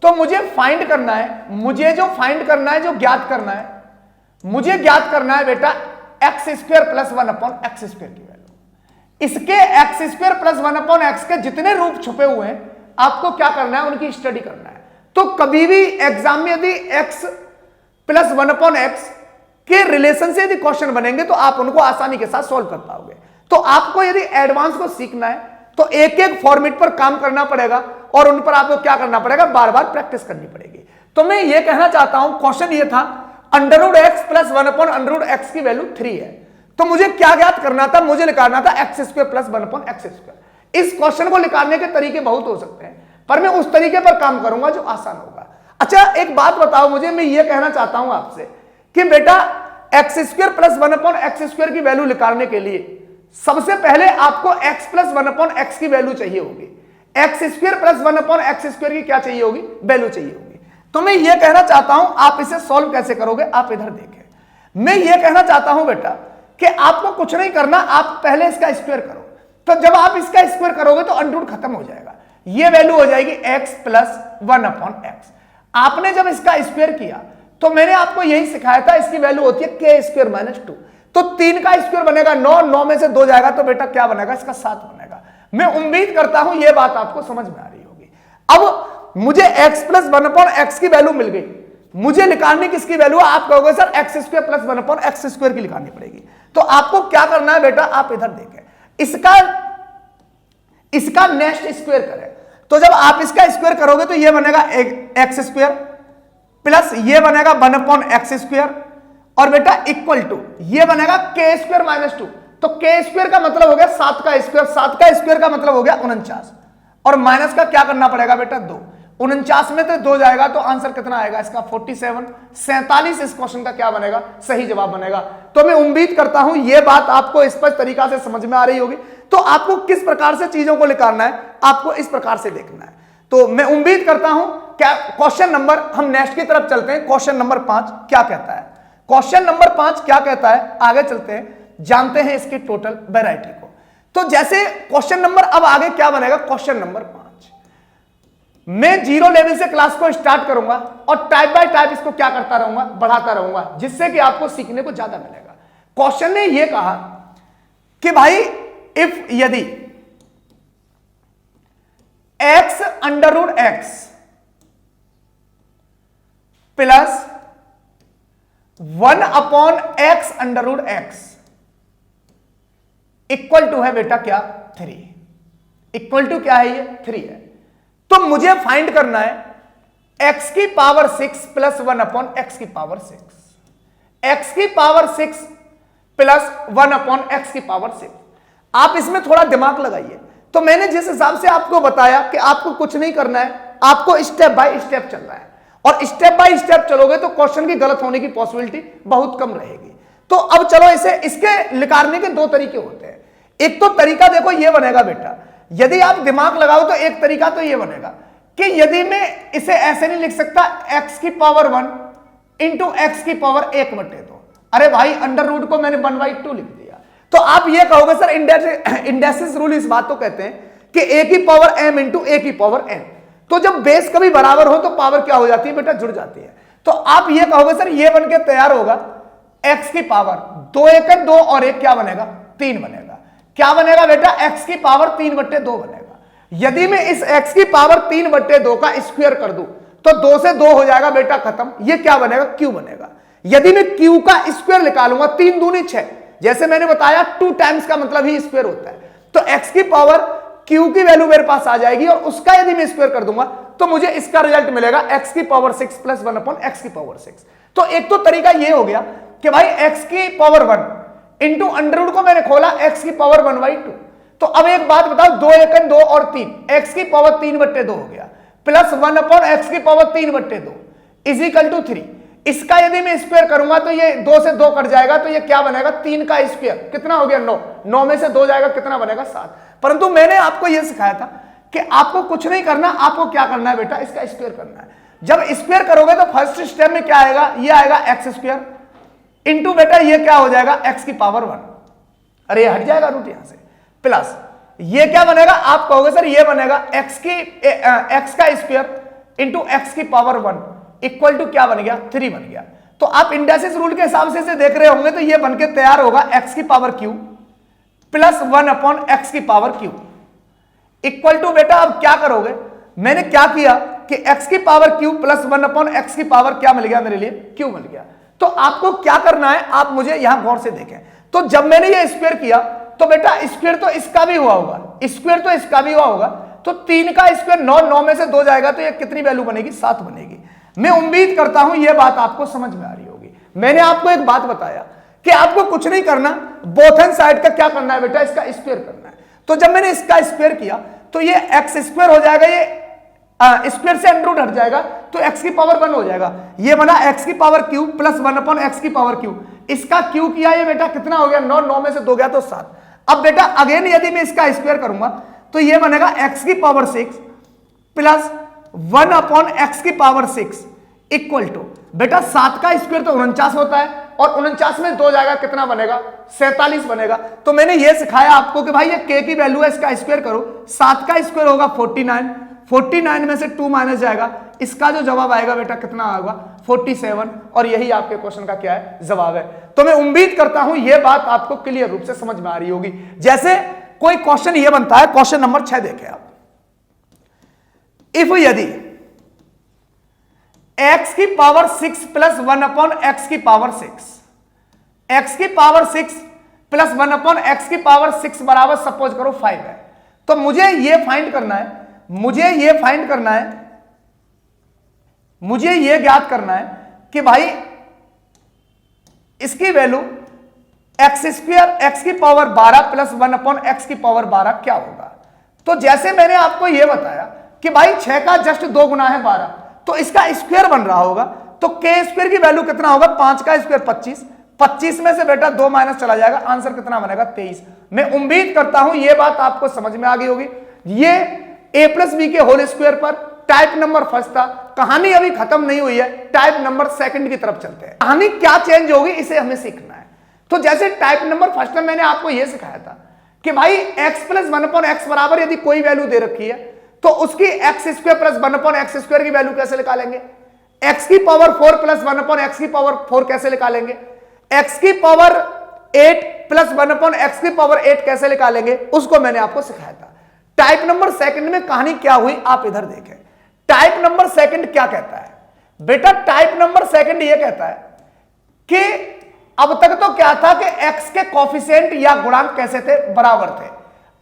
[SPEAKER 1] तो मुझे फाइंड करना है, मुझे जो ज्ञात करना है, मुझे ज्ञात करना है बेटा x² प्लस 1/x² की वैल्यू। इसके x² प्लस 1/x के जितने रूप छुपे हुए हैं आपको क्या करना है? उनकी स्टडी करना है। तो कभी भी एग्जाम में यदि x प्लस 1/x के रिलेशन से यदि क्वेश्चन बनेंगे तो आप उनको आसानी के साथ सॉल्व कर पाओगे। तो आपको यदि एडवांस को सीखना है तो एक एक फॉर्मेट पर काम करना पड़ेगा और उन पर आपको क्या करना पड़ेगा? बार बार प्रैक्टिस करनी पड़ेगी। तो मैं ये कहना चाहता हूं, क्वेश्चन ये था √x प्लस 1/√x की वैल्यू 3 है। तो मुझे क्या ज्ञात करना था? मुझे निकालना था x² प्लस 1/x²। इस क्वेश्चन को निकालने के तरीके बहुत हो सकते हैं पर मैं उस तरीके पर काम करूंगा जो आसान होगा। अच्छा एक बात बताओ मुझे, मैं ये कहना चाहता हूं आपसे कि बेटा एक्स स्क्वायर प्लस 1/x² की वैल्यू निकालने के लिए सबसे पहले आपको x प्लस 1/x की वैल्यू चाहिए होगी। एक्स स्क्वायर प्लस 1/x² की क्या चाहिए होगी? वैल्यू चाहिए होगी। तो मैं ये कहना चाहता हूं, आप इसे सॉल्व कैसे करोगे? आप इधर देखें, मैं ये कहना चाहता हूं बेटा कि आपको कुछ नहीं करना, आप पहले इसका स्क्वायर करो। तो जब आप इसका स्क्वायर करोगे तो अंडर रूट खत्म हो जाएगा, ये वैल्यू हो जाएगी x प्लस 1/x। आपने जब इसका स्क्वायर किया तो मैंने आपको यही सिखाया था, इसकी वैल्यू होती है k² - 2। तो 3 का स्क्वायर बनेगा 9, 9 में से 2 जाएगा तो बेटा क्या बनेगा? इसका 7 बनेगा। मैं उम्मीद करता हूं यह बात आपको समझ में आ रही होगी। अब मुझे x प्लस 1/x की वैल्यू मिल गई, मुझे निकालनी किसकी वैल्यू? आप कहोगे सर x² प्लस 1/x² की निकालनी पड़ेगी। तो आपको क्या करना है बेटा? आप इधर देखें, इसका नेक्स्ट स्क्वायर करें। तो जब आप इसका स्क्वायर करोगे तो यह बनेगा x² प्लस ये बनेगा 1/x² और बेटा इक्वल टू ये बनेगा k² - 2। तो k² का मतलब हो गया 7 का स्क्वायर, 7 का स्क्वायर का मतलब हो गया 49, और माइनस का क्या करना पड़ेगा बेटा? 2। 49 में तो 2 जाएगा तो आंसर कितना आएगा इसका? 47। 47 इस क्वेश्चन का क्या बनेगा? सही जवाब बनेगा। तो मैं उम्मीद करता हूं यह बात आपको स्पष्ट तरीका से समझ में आ रही होगी। तो आपको किस प्रकार से चीजों को निकालना है, आपको इस प्रकार से देखना है। तो मैं उम्मीद करता हूं क्या क्वेश्चन नंबर, हम नेक्स्ट की तरफ चलते हैं। क्वेश्चन नंबर 5 क्या कहता है? क्वेश्चन नंबर 5 क्या कहता है? आगे चलते हैं, जानते हैं इसकी टोटल वैरायटी को। तो जैसे क्वेश्चन नंबर, अब आगे क्या बनेगा? क्वेश्चन नंबर 5 मैं 0 लेवल से क्लास को स्टार्ट करूंगा और टाइप बाय टाइप इसको क्या करता रहूंगा? बढ़ाता रहूंगा, जिससे कि आपको सीखने को ज्यादा मिलेगा। क्वेश्चन ने यह कहा कि भाई इफ यदि x√x plus 1/x√x equal to है बेटा क्या? 3। इक्वल टू क्या है? ये 3 है। तो मुझे फाइंड करना है x⁶ plus 1/x⁶। x⁶ plus 1/x⁶। आप इसमें थोड़ा दिमाग लगाइए। तो मैंने जिस हिसाब से आपको बताया कि आपको कुछ नहीं करना है, आपको स्टेप बाय स्टेप चलना है, और स्टेप बाय स्टेप चलोगे तो क्वेश्चन की गलत होने की पॉसिबिलिटी बहुत कम रहेगी। तो अब चलो, इसके निकालने के 2 तरीके होते हैं। एक तो तरीका देखो ये बनेगा बेटा, यदि आप दिमाग लगाओ तो एक तरीका तो ये बनेगा कि यदि मैं इसे ऐसे नहीं लिख सकता x⁴ इंटू x⁴1/2। अरे भाई अंडर रूट को मैंने 1/2 लिख दिया। तो आप ये कहोगे सर इंडेक्सिस रूल इस बात को कहते हैं कि a⁴m इंटू a⁴n। तो जब बेस कभी बराबर हो तो पावर क्या हो जाती है बेटा? जुड़ जाती है। तो आप ये कहोगे सर ये बनके तैयार होगा x⁴ 2 × 2 और 1 क्या बनेगा? 3 बनेगा। क्या बनेगा बेटा? x⁴ 3/2 बनेगा। यदि मैं इस x⁴ 3/2 का स्क्वायर कर दूं तो 2 से 2 हो जाएगा बेटा खत्म। ये क्या बनेगा? q बनेगा। यदि मैं q का स्क्वायर निकालूंगा, 3 दूनी 6, जैसे मैंने बताया 2 टाइम्स का मतलब ही स्क्वायर होता है। तो x⁴ q की वैल्यू मेरे पास आ जाएगी और उसका यदि मैं स्क्वायर कर दूंगा तो मुझे इसका रिजल्ट मिलेगा x⁴ प्लस 1/x⁴। तो एक तो तरीका ये हो गया कि भाई x⁴ इंटू अंडर रूट को मैंने खोला x⁴ 1/2। तो अब एक बात बताओ, 2 × 2 और 3, x⁴ 3/2 हो गया, plus 1/x⁴ 3/2 is equal to 3। इसका यदि मैं स्क्वायर करूंगा तो ये 2 से 2 कट जाएगा, तो ये क्या बनेगा? 3 का स्क्वायर कितना हो गया? 9। 9 में से 2 जाएगा, कितना बनेगा? 7। परंतु मैंने आपको यह सिखाया था कि आपको कुछ नहीं करना, आपको क्या करना है बेटा? इसका स्क्वायर करना है। जब स्क्वायर करोगे तो फर्स्ट स्टेप में क्या आएगा? ये आएगा x² इंटू बेटा ये क्या हो जाएगा? x⁴ 1। अरे हट जाएगा रूट यहां से, प्लस ये क्या बनेगा? आप कहोगे सर ये बनेगा x का square into x⁴ 1 equal to क्या बन गया? 3 बन गया। तो आप इंडेक्सिस रूल के हिसाब से देख रहे होंगे तो ये बनके तैयार होगा x⁵ plus 1/x⁵ equal to बेटा अब क्या करोगे? मैंने क्या किया कि x⁵ प्लस 1/x⁵ क्या मिल गया मेरे लिए? q मिल गया। तो आपको क्या करना है, आप मुझे यहां गौर से देखें। तो जब मैंने ये स्क्वायर किया तो बेटा स्क्वायर तो इसका भी हुआ होगा, स्क्वायर तो इसका भी हुआ होगा। तो 3 का स्क्वायर 9, 9 में से 2 जाएगा तो ये कितनी वैल्यू बनेगी? 7 बनेगी। मैं उम्मीद करता हूं यह बात आपको समझ में आ रही होगी। मैंने आपको एक बात बताया कि आपको कुछ नहीं करना, बोथ एंड साइड का क्या करना है बेटा? इसका स्क्वायर करना है। तो जब मैंने इसका स्क्वायर किया तो ये x² हो जाएगा, ये स्क्वायर से अंडर रूट हट जाएगा तो x⁴ 1 हो जाएगा। ये बना x⁵ क्यूब प्लस 1/x⁵ इसका क्यू किया, ये बेटा कितना हो गया 9, 9 में से 2 गया तो 7। अब बेटा अगेन यदि मैं इसका स्क्वायर करूंगा तो ये बनेगा x की पावर 6 प्लस 1 अपॉन x की पावर 6 इक्वल टू, बेटा 7 का स्क्वायर तो 49 होता है और 49 में 2 जाएगा कितना बनेगा 47 बनेगा। तो मैंने ये सिखाया आपको कि भाई ये k की वैल्यू है, इसका स्क्वायर करो, 7 का स्क्वायर होगा 49, 49 में से 2 माइनस जाएगा, इसका जो जवाब आएगा बेटा कितना आएगा 47, और यही आपके क्वेश्चन का क्या है जवाब है। तो मैं उम्मीद करता हूं यह बात आपको क्लियर रूप से समझ में आ रही होगी। जैसे कोई क्वेश्चन ये बनता है, क्वेश्चन नंबर 6 देखें आप, इफ यदि x की पावर 6 प्लस 1 अपॉन x की पावर 6, x की पावर 6 प्लस 1 अपॉन x की पावर 6 बराबर सपोज करो 5 है, तो मुझे ये फाइंड करना है, मुझे ये ज्ञात करना है कि भाई इसकी वैल्यू एक्स स्क्वायर एक्स की पावर 12 प्लस 1 अपॉन एक्स की पावर 12 क्या होगा। तो जैसे मैंने आपको यह बताया कि भाई 6 का जस्ट 2 गुना है 12, तो इसका स्क्वायर बन रहा होगा, तो के स्क्वायर की वैल्यू कितना होगा 5 का स्क्वायर 25, 25 में से बेटा 2 माइनस चला जाएगा, आंसर कितना बनेगा 23। मैं उम्मीद करता हूं यह बात आपको समझ में आ गई होगी। ये a प्लस बी के होल स्क्वायर पर टाइप नंबर फर्स्ट था, कहानी अभी खत्म नहीं हुई है, टाइप नंबर सेकंड की तरफ चलते हैं। कहानी क्या चेंज होगी इसे हमें सीखना है। तो जैसे टाइप नंबर फर्स्ट में मैंने आपको यह सिखाया था कि भाई x प्लस 1 अपॉन एक्स बराबर यदि कोई वैल्यू दे रखी है तो उसकी x square plus 1 upon x square की वैल्यू कैसे निकालेंगे, x की पावर 4 प्लस 1 अपॉन एक्स की पावर 4 कैसे निकालेंगे, x की पावर 8 प्लस 1 अपॉन एक्स की पावर 8 कैसे निकालेंगे, उसको मैंने आपको सिखाया था। टाइप नंबर सेकंड में कहानी क्या हुई आप इधर देखें। टाइप नंबर सेकंड क्या कहता है बेटा, टाइप नंबर सेकंड ये कहता है कि अब तक तो क्या था कि x के कोफिशिएंट या गुणांक कैसे थे, बराबर थे।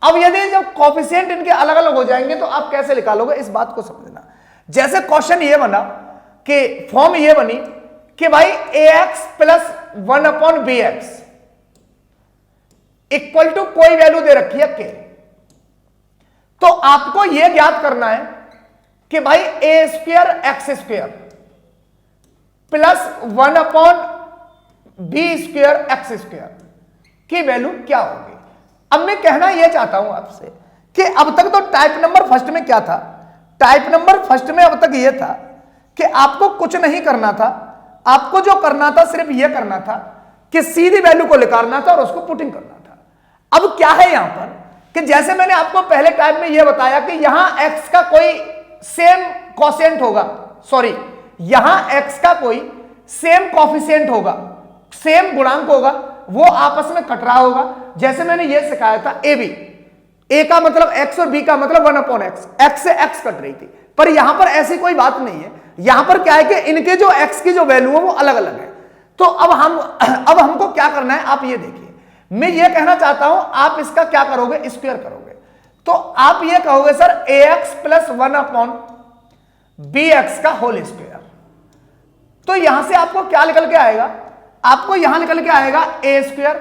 [SPEAKER 1] अब यदि जब कोफिशिएंट इनके अलग अलग हो जाएंगे तो आप कैसे निकालोगे, इस बात को समझना। जैसे क्वेश्चन ये बना कि फॉर्म ये बनी कि भाई ax plus 1 upon bx equal to कोई वैल्यू दे रखी है k, तो आपको यह ज्ञात करना है कि भाई A square X square plus 1 upon B square X square की वैल्यू क्या होगी। अब मैं कहना यह चाहता हूं आपसे कि अब तक तो टाइप नंबर फर्स्ट में क्या था, टाइप नंबर फर्स्ट में अब तक यह था कि आपको कुछ नहीं करना था, आपको जो करना था सिर्फ यह करना था कि सीधी वैल्यू को निकालना था और उसको पुटिंग करना था। अब क्या है यहां पर कि जैसे मैंने आपको पहले टाइप में यह बताया कि यहां x का कोई सेम कोसेंट होगा, सॉरी यहां x का कोई सेम कोफिशिएंट होगा, सेम गुणांक होगा, वो आपस में कट रहा होगा। जैसे मैंने यह सिखाया था ए बी, ए का मतलब x और b का मतलब 1 अपॉन एक्स, x से x कट रही थी, पर यहां पर ऐसी कोई बात नहीं है। यहां पर क्या है कि इनके जो x की जो वैल्यू है वो अलग अलग है। तो अब हमको क्या करना है आप ये देखिए, मैं ये कहना चाहता हूं आप इसका क्या करोगे स्क्वायर करोगे, तो आप ये कहोगे sir ax plus 1 upon bx का होल स्क्वायर। तो यहां से आपको क्या निकल के आएगा, आपको यहां निकल के आएगा a square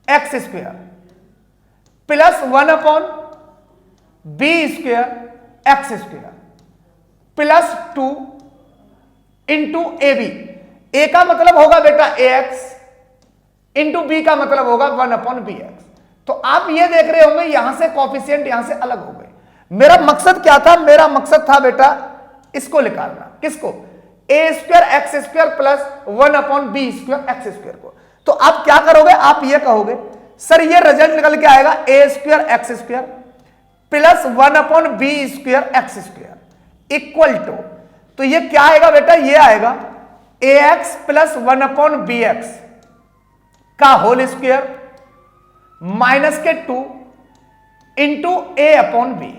[SPEAKER 1] X square plus 1 upon b square X square plus 2 into A B. A का मतलब होगा बेटा ax इंटू बी का मतलब होगा 1 अपॉन बी एक्स। तो आप ये देख रहे होंगे यहां से कोफिशिएंट यहां से अलग हो गए। मेरा मकसद क्या था, मेरा मकसद था बेटा इसको निकालना, किसको, A square X square plus 1 upon B square X square को। तो आप क्या करोगे, आप ये कहोगे सर ये रिजल्ट निकल के आएगा A square X square plus 1 upon B square X square equal to, तो ये क्या आएगा बेटा, ये आएगा A X plus 1 upon B X का होल स्क्वायर माइनस के 2 इंटू ए अपॉन बी।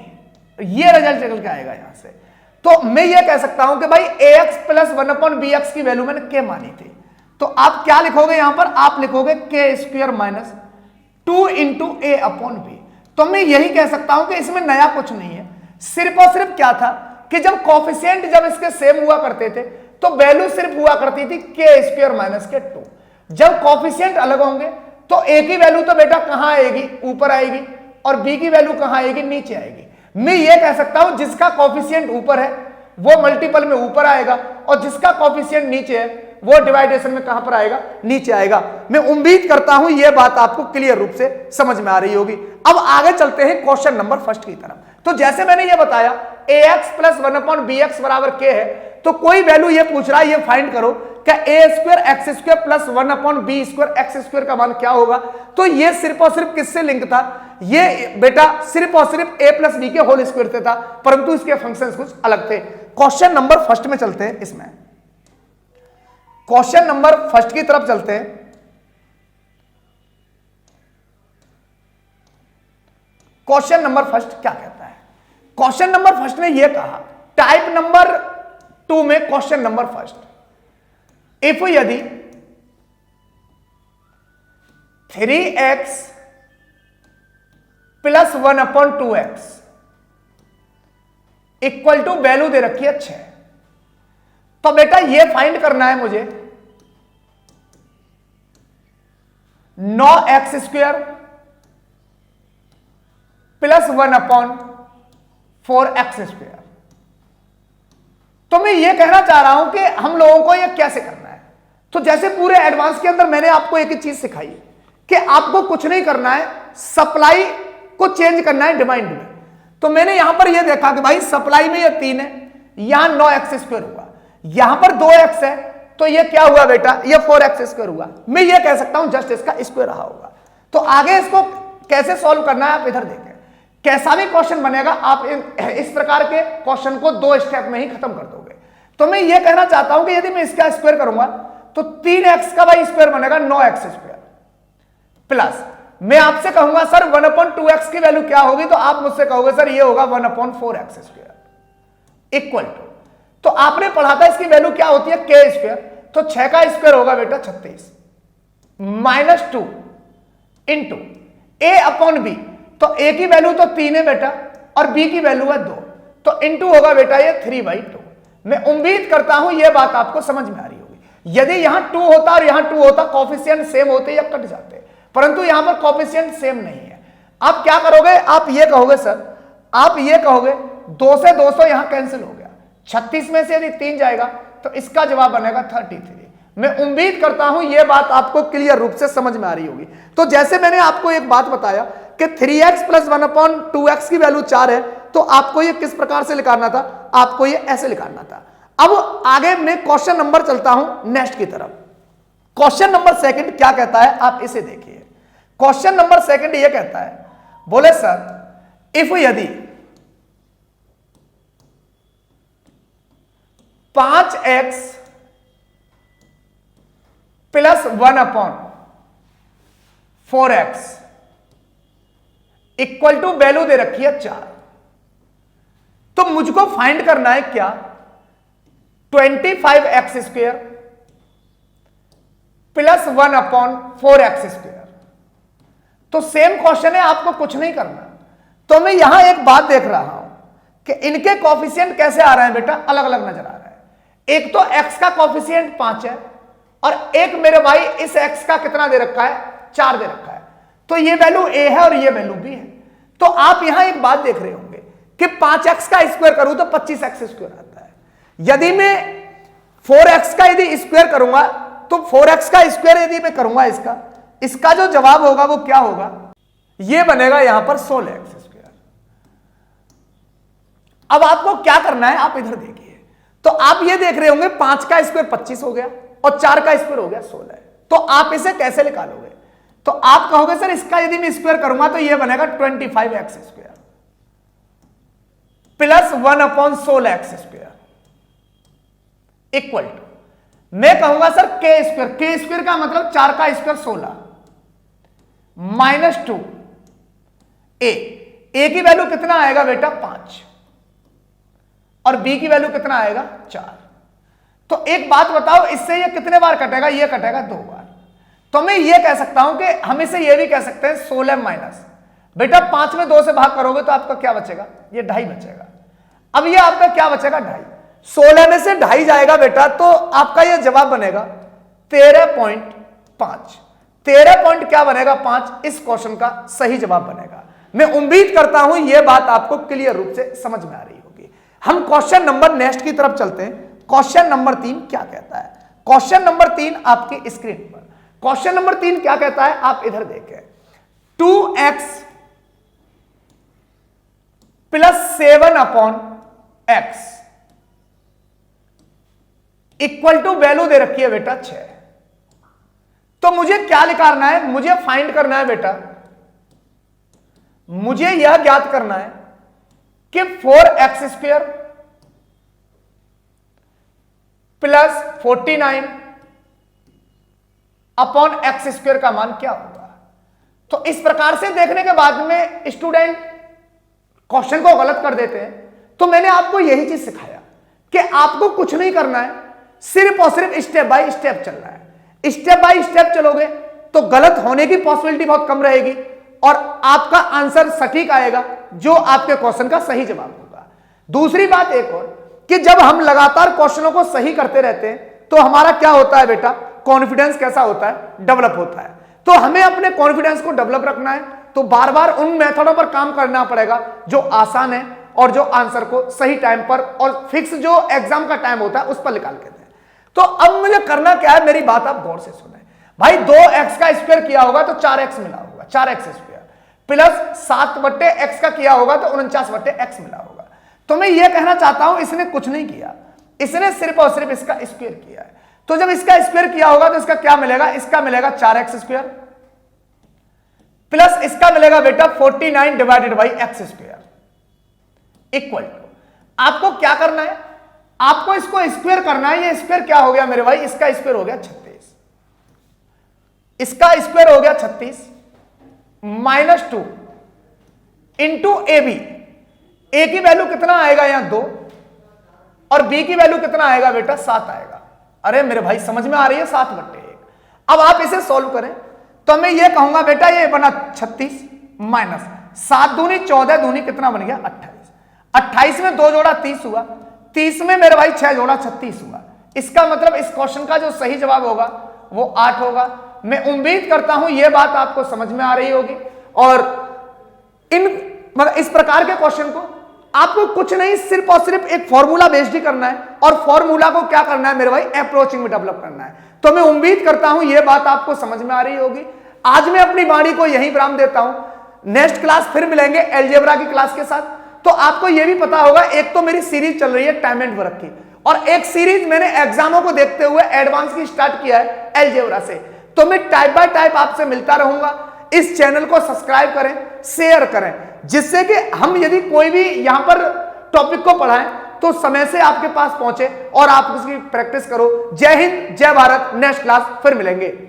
[SPEAKER 1] ये रिजल्ट निकल के आएगा यहां से। तो मैं ये कह सकता हूं कि भाई A X plus 1 upon B X की वैल्यू मैंने के मानी थी, तो आप क्या लिखोगे यहां पर, आप लिखोगे के square minus 2 into A upon B. तो मैं यही कह सकता हूं कि इसमें नया कुछ नहीं है, सिर्फ और सिर्फ क्या था कि जब कोफिशिएंट जब इसके सेम हुआ करते थे तो वैल्यू सिर्फ हुआ करती थी के स्क्वायर माइनस के 2। जब कोफिशिएंट अलग होंगे तो ए की वैल्यू तो बेटा कहां आएगी, ऊपर आएगी, और बी की वैल्यू कहां आएगी, नीचे आएगी। मैं ये कह सकता हूं जिसका कोफिशिएंट ऊपर है वो मल्टीपल में ऊपर आएगा और जिसका कोफिशिएंट नीचे है वो डिवाइडेशन में कहां पर आएगा, नीचे आएगा। मैं उम्मीद करता हूं यह बात आपको क्लियर रूप से समझ में आ रही होगी। अब आगे चलते हैं क्वेश्चन नंबर फर्स्ट की तरफ। तो जैसे मैंने ये बताया ax प्लस 1/bx बराबर k है, तो कोई वैल्यू ये पूछ रहा है, ये फाइंड करो क्या a square X square plus 1/b square X square का मान क्या होगा। तो ये सिर्फ और सिर्फ किससे लिंक था, ये बेटा सिर्फ और सिर्फ a प्लस बी के होल स्क्वायर से था, परंतु इसके फंक्शंस कुछ अलग थे। क्वेश्चन नंबर फर्स्ट में चलते हैं, इसमें क्वेश्चन नंबर फर्स्ट की तरफ चलते हैं। क्वेश्चन नंबर फर्स्ट क्या कहता है, क्वेश्चन नंबर फर्स्ट ने यह कहा टाइप नंबर 2 में क्वेश्चन नंबर फर्स्ट, इफ यदि 3x plus 1/2x equal to value दे रखी है 6, तो बेटा यह फाइंड करना है मुझे 9x square plus 1/4x square. तो मैं यह कहना चाह रहा हूं कि हम लोगों को यह कैसे करना है। तो जैसे पूरे एडवांस के अंदर मैंने आपको एक ही चीज सिखाई कि आपको कुछ नहीं करना है, सप्लाई को चेंज करना है डिमांड में। तो मैंने यहां पर यह देखा कि भाई सप्लाई में यह 3 है, यहां 9x स्क्वायर हुआ, यहां पर 2x है, तो यह क्या हुआ बेटा, यह 4x स्क्वायर हुआ। मैं यह कह सकता हूं जस्ट इसका स्क्वायर रहा होगा। तो आगे इसको कैसे सॉल्व करना है आप इधर देखें, कैसा भी क्वेश्चन बनेगा आप इस प्रकार के क्वेश्चन को 2 स्टेप में ही खत्म कर दोगे। तो मैं यह कहना चाहता हूं कि यदि मैं इसका स्क्वायर करूंगा तो 3x का भाई स्क्वायर बनेगा 9x स्क्वायर, प्लस मैं आपसे कहूंगा सर 1/2x की वैल्यू क्या होगी, तो आप मुझसे कहोगे सर ये होगा 1/4x स्क्वायर इक्वल टू, तो आपने पढ़ा था इसकी वैल्यू क्या होती है k स्क्वायर, तो 6 का स्क्वायर होगा बेटा 36 माइनस 2 इंटू a/b, तो a की वैल्यू तो 3 है बेटा और b की वैल्यू है 2, तो इंटू होगा बेटा ये 3/2। मैं उम्मीद करता हूं यह बात आपको समझ में आ रही होगी। यदि यहां 2 होता और यहां 2 होता, कोएफिशिएंट सेम होते या कट जाते, परंतु यहां पर कोएफिशिएंट सेम नहीं है। आप क्या करोगे, आप ये कहोगे सर, आप ये कहोगे 2 से 200 यहां कैंसिल हो गया, 36 में से यदि 3 जाएगा तो इसका जवाब बनेगा 33। मैं उम्मीद करता हूं यह बात आपको क्लियर रूप से समझ में आ रही होगी। तो जैसे मैंने आपको एक बात बताया कि 3x प्लस 1/2x की वैल्यू 4 है, तो आपको ये किस प्रकार से निकालना था, आपको ये ऐसे निकालना था। अब आगे मैं क्वेश्चन नंबर चलता हूं नेक्स्ट की तरफ। क्वेश्चन नंबर सेकंड क्या कहता है आप इसे देखिए। क्वेश्चन नंबर सेकंड ये कहता है, बोले सर इफ यदि 5x plus 1/4x equal to value दे रखी है 4, तो मुझको फाइंड करना है क्या 25x square plus 1/4x square. तो सेम क्वेश्चन है, आपको कुछ नहीं करना। तो मैं यहां एक बात देख रहा हूं कि इनके कोएफिशिएंट कैसे आ रहे हैं बेटा, अलग अलग नजर आ रहा है। एक तो x का कोएफिशिएंट 5 है और एक मेरे भाई इस x का कितना दे रखा है, 4 दे रखा है। तो ये वैल्यू a है और ये वैल्यू b है। तो आप यहां एक बात देख रहे होंगे कि 5x का स्क्वायर करूं तो 25x स्क्वायर आता है। यदि मैं 4x का यदि स्क्वायर करूंगा तो 4x का स्क्वायर यदि मैं करूंगा इसका जो जवाब होगा वो क्या होगा, ये बनेगा यहां पर 16x स्क्वायर। अब आपको क्या करना है, आप इधर देखिए। तो आप ये देख रहे होंगे 5 का स्क्वायर 25 हो गया और 4 का स्क्वायर हो गया 16। तो आप इसे कैसे निकालोगे, तो आप कहोगे सर इसका यदि मैं स्क्वायर करूंगा तो ये बनेगा 25x square plus 1/16x square equal to, मैं कहूंगा सर k स्क्वायर का मतलब 4 का स्क्वायर 16 माइनस 2 a की वैल्यू कितना आएगा बेटा 5 और b की वैल्यू कितना आएगा 4। तो एक बात बताओ, इससे ये कितने बार कटेगा, ये कटेगा 2 बार। तो मैं ये कह सकता हूं कि हम इसे ये भी कह सकते हैं 16 माइनस, बेटा 5 में 2 से भाग करोगे तो आपका क्या बचेगा, ये 2.5 बचेगा। अब ये आपका क्या बचेगा 2.5, 16 में से 2.5 जाएगा बेटा, तो आपका ये जवाब बनेगा 13.5। 13 पॉइंट क्या बनेगा 5, इस क्वेश्चन का सही जवाब बनेगा। मैं उम्मीद करता हूं यह बात आपको क्लियर रूप से समझ में आ रही होगी। हम क्वेश्चन नंबर नेक्स्ट की तरफ चलते हैं। क्वेश्चन नंबर 3 क्या कहता है, क्वेश्चन नंबर 3 आपकी स्क्रीन पर। क्वेश्चन नंबर 3 क्या कहता है, आप इधर देखें। 2x plus 7/x equal to value दे रखी है बेटा 6। तो मुझे क्या निकालना है, मुझे फाइंड करना है बेटा, मुझे यह ज्ञात करना है कि 4x² प्लस 49/x² का मान क्या होगा। तो इस प्रकार से देखने के बाद में स्टूडेंट क्वेश्चन को गलत कर देते हैं। तो मैंने आपको यही चीज सिखाया कि आपको कुछ नहीं करना है, सिर्फ और सिर्फ स्टेप बाय स्टेप चलना है। स्टेप बाय स्टेप चलोगे तो गलत होने की पॉसिबिलिटी बहुत कम रहेगी और आपका आंसर सटीक आएगा, जो आपके क्वेश्चन का सही जवाब होगा। दूसरी बात एक और कि जब हम लगातार क्वेश्चनों को सही करते रहते हैं तो हमारा क्या होता है बेटा, कॉन्फिडेंस कैसा होता है, डेवलप होता है। तो हमें अपने कॉन्फिडेंस को डेवलप रखना है, तो बार बार उन मेथडों पर काम करना पड़ेगा जो आसान है और जो आंसर को सही टाइम पर और फिक्स जो एग्जाम का टाइम होता है उस पर निकाल के दें। तो अब मुझे करना क्या है, मेरी बात आप गौर से सुने भाई। 2x का स्क्वायर किया होगा तो 4x मिला होगा, 4x² प्लस 7/x का किया होगा तो 49/x मिला होगा। तो मैं ये कहना चाहता हूं इसने कुछ नहीं किया, इसने सिर्फ और सिर्फ इसका स्क्वायर किया है। तो जब इसका स्क्वायर किया होगा तो इसका क्या मिलेगा, इसका मिलेगा 4x² प्लस इसका मिलेगा बेटा 49/x² इक्वल टू, आपको क्या करना है, आपको इसको स्क्वायर करना है। ये स्क्वायर क्या हो गया मेरे भाई, इसका स्क्वायर हो गया 36, इसका स्क्वायर हो गया 36 -2 इंटू AB। ए की वैल्यू कितना आएगा यहां 2 और बी की वैल्यू कितना आएगा बेटा 7 आएगा। अरे मेरे भाई समझ में आ रही है, 7/1। अब आप इसे सॉल्व करें तो मैं ये कहूंगा बेटा ये बना 36 माइनस 7 दूनी 14 दूनी कितना बन गया 28। 28 में 2 जोड़ा 30 हुआ, 30 में मेरे भाई 6 जोड़ा 36 हुआ। इसका मतलब इस क्वेश्चन का जो सही जवाब होगा वो 8 होगा। मैं उम्मीद करता हूं यह बात आपको समझ में आ रही होगी। और मतलब इस प्रकार के क्वेश्चन को आपको कुछ नहीं, सिर्फ और सिर्फ एक फॉर्मूला बेस्ड ही करना है और फॉर्मूला को क्या करना है मेरे भाई, अप्रोचिंग में डेवलप करना है। तो मैं उम्मीद करता हूं यह बात आपको समझ में आ रही होगी। आज मैं अपनी वाणी को यहीं विराम देता हूं। नेक्स्ट क्लास फिर मिलेंगे अलजेब्रा की क्लास के साथ। तो आपको यह भी पता होगा, एक तो मेरी सीरीज चल रही है टाइम एंड वर्क की, और एक सीरीज मैंने एग्जामों को देखते हुए एडवांस की स्टार्ट किया है अलजेब्रा से। तो मैं टाइप बाय टाइप आपसे मिलता रहूंगा। इस चैनल को सब्सक्राइब करें, शेयर करें, जिससे कि हम यदि कोई भी यहां पर टॉपिक को पढ़ाएं तो समय से आपके पास पहुंचे और आप उसकी प्रैक्टिस करो। जय हिंद, जय भारत। नेक्स्ट क्लास फिर मिलेंगे।